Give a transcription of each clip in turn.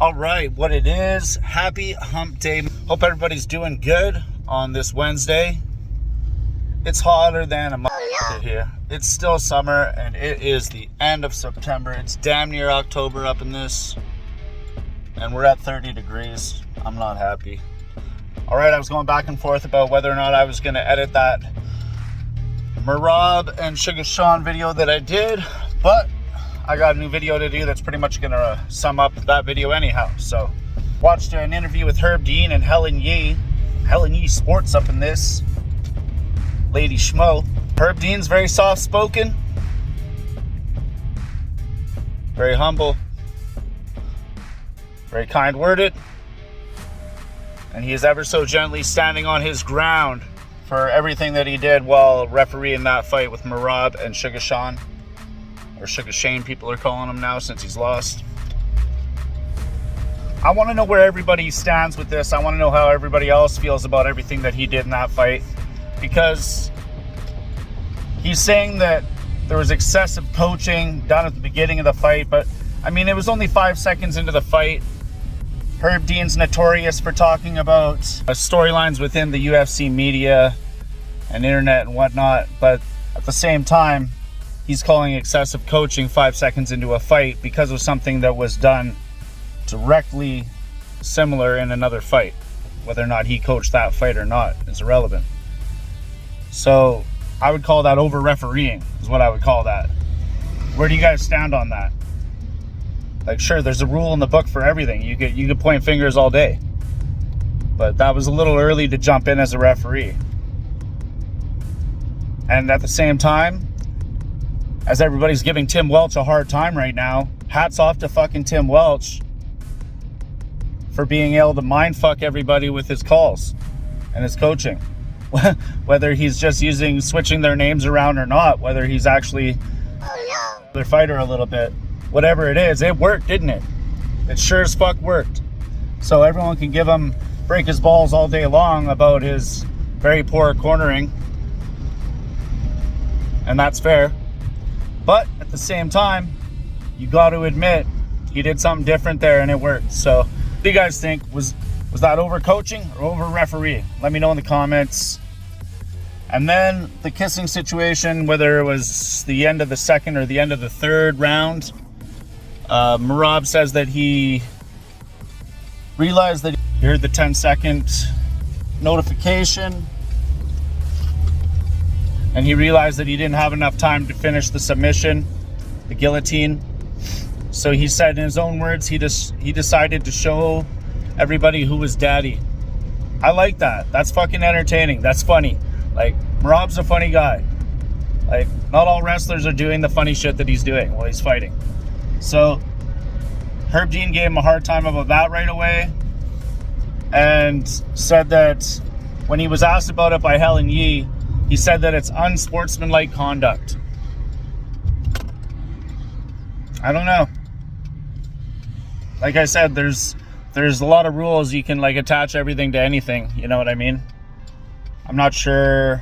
All right, what it is, happy hump day. Hope everybody's doing good on this Wednesday. It's hotter than a motherfucker here. It's still summer and it is the end of September. It's damn near October up in this. And we're at 30 degrees. I'm not happy. All right, I was going back and forth about whether or not I was going to edit that Marab and Sugar Sean video that I did, but I got a new video to do that's pretty much going to sum up that video anyhow. So, watched an interview with Herb Dean and Helen Yee. Helen Yee Sports up in this. Lady Schmo. Herb Dean's very soft-spoken. Very humble. Very kind-worded. And he is ever so gently standing on his ground for everything that he did while refereeing that fight with Marab and Sugar Sean. Or Sugar Shane, people are calling him now since he's lost. I want to know where everybody stands with this. I want to know how everybody else feels about everything that he did in that fight. Because he's saying that there was excessive coaching done at the beginning of the fight. But, I mean, it was only 5 seconds into the fight. Herb Dean's notorious for talking about storylines within the UFC media and internet and whatnot. But at the same time, he's calling excessive coaching 5 seconds into a fight because of something that was done directly similar in another fight. Whether or not he coached that fight or not is irrelevant. So I would call that over-refereeing is what I would call that. Where do you guys stand on that? Like, sure, there's a rule in the book for everything. You could point fingers all day. But that was a little early to jump in as a referee. And at the same time, as everybody's giving Tim Welch a hard time right now, hats off to fucking Tim Welch for being able to mindfuck everybody with his calls and his coaching. Whether he's just switching their names around or not, whether he's actually their fighter a little bit. Whatever it is, it worked, didn't it? It sure as fuck worked. So everyone can break his balls all day long about his very poor cornering. And that's fair. But at the same time, you got to admit he did something different there and it worked. So what do you guys think? Was that over coaching or over refereeing? Let me know in the comments. And then the kissing situation, whether it was the end of the second or the end of the third round, Marab says that he realized that he heard the 10-second notification and he realized that he didn't have enough time to finish the submission, the guillotine. So he said in his own words, he decided to show everybody who was daddy. I like that. That's fucking entertaining. That's funny. Like, Marab's a funny guy. Like, not all wrestlers are doing the funny shit that he's doing while he's fighting. So, Herb Dean gave him a hard time about that right away. And said that when he was asked about it by Helen Yee, he said that it's unsportsmanlike conduct. I don't know. Like I said, there's a lot of rules. You can like attach everything to anything. You know what I mean? I'm not sure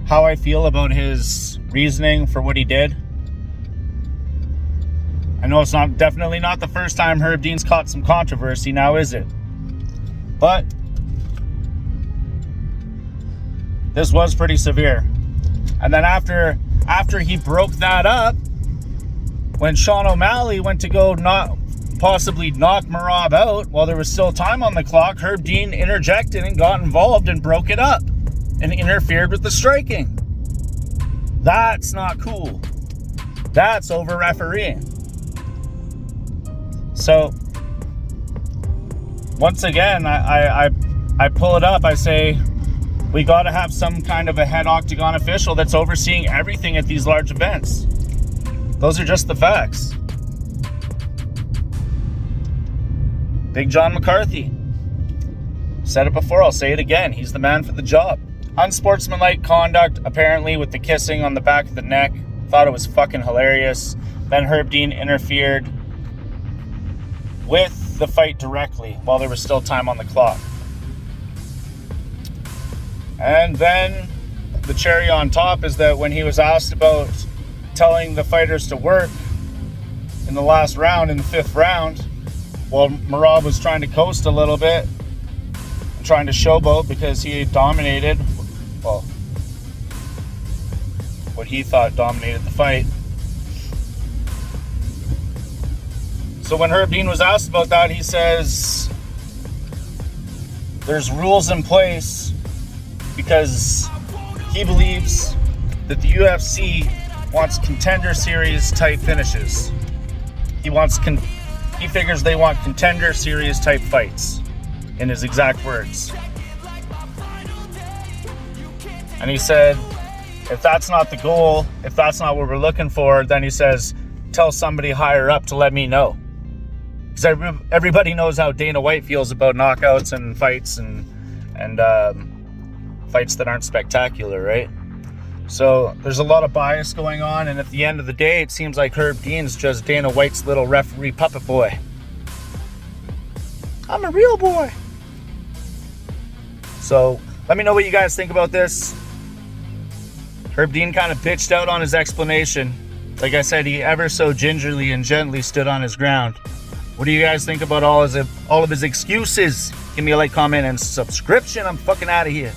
how I feel about his reasoning for what he did. I know it's definitely not the first time Herb Dean's caught some controversy now, is it? But this was pretty severe. And then after he broke that up, when Sean O'Malley went to go possibly knock Marab out while there was still time on the clock, Herb Dean interjected and got involved and broke it up and interfered with the striking. That's not cool. That's over refereeing. So once again, I pull it up. I say we got to have some kind of a head octagon official that's overseeing everything at these large events. Those are just the facts. Big John McCarthy. Said it before, I'll say it again. He's the man for the job. Unsportsmanlike conduct, apparently, with the kissing on the back of the neck. Thought it was fucking hilarious. Then Herb Dean interfered with the fight directly while there was still time on the clock. And then the cherry on top is that when he was asked about telling the fighters to work in the last round, in the fifth round, Well, Merab was trying to coast a little bit, trying to showboat because he dominated, well, what he thought dominated the fight. So when Herb Dean was asked about that, he says there's rules in place because he believes that the UFC wants contender series type finishes. He figures they want contender series type fights, in his exact words. And he said, if that's not the goal, if that's not what we're looking for, then he says, tell somebody higher up to let me know. Because everybody knows how Dana White feels about knockouts and fights and fights that aren't spectacular, right? So there's a lot of bias going on, and at the end of the day, it seems like Herb Dean's just Dana White's little referee puppet boy. I'm a real boy. So let me know what you guys think about this. Herb Dean kind of bitched out on his explanation. Like I said, he ever so gingerly and gently stood on his ground. What do you guys think about all of his excuses? Give me a like, comment, and subscription. I'm fucking out of here.